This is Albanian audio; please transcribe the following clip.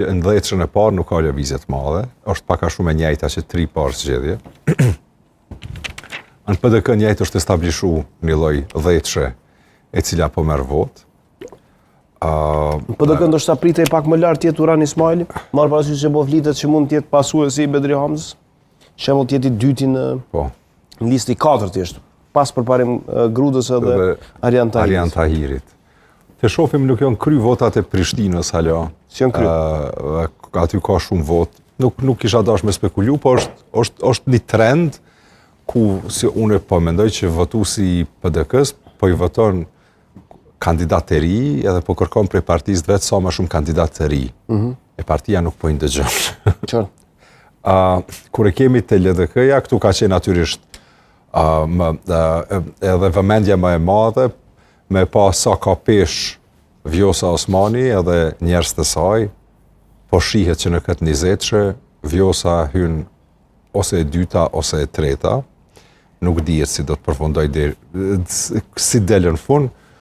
Në 10-shën e parë nuk ka lëvizje të madhe, është pak a shumë e njëjta që 3 parë zgjedhje. Në PDK njëjtë është establishu një lloj 10-shë e cila po merr votë. PDK ndoshta pritej pak më lart jetë Uran Ismaili, marr parasysh që po flitet që mund të jetë pasuesi i Bedri Hamzës, shembull të jetë i dyti në listë i 4 është, pas përparim Grudës edhe Arjan Tahirit. Të shohim nuk janë kry votat e Prishtinës hala. Si janë kry? Aty ka shumë votë. Nuk kisha dash me spekulu, por është një trend ku si unë po mendoj që votuesi i PDK-s po i voton kandidat të ri edhe po kërkon prej partisë vetë sa më shumë kandidat të ri. E partia nuk po i ndëgjon. Çfarë? Kur e kemi te LDK-ja, këtu ka qenë natyrisht edhe vëmendja më e madhe me pa sa ka pesh Vjosa Osmani edhe njerëz të saj, po shihet që në këtë 20-shë Vjosa hyn ose e dyta ose e treta, nuk dihet si do të përfundoj si del në fund,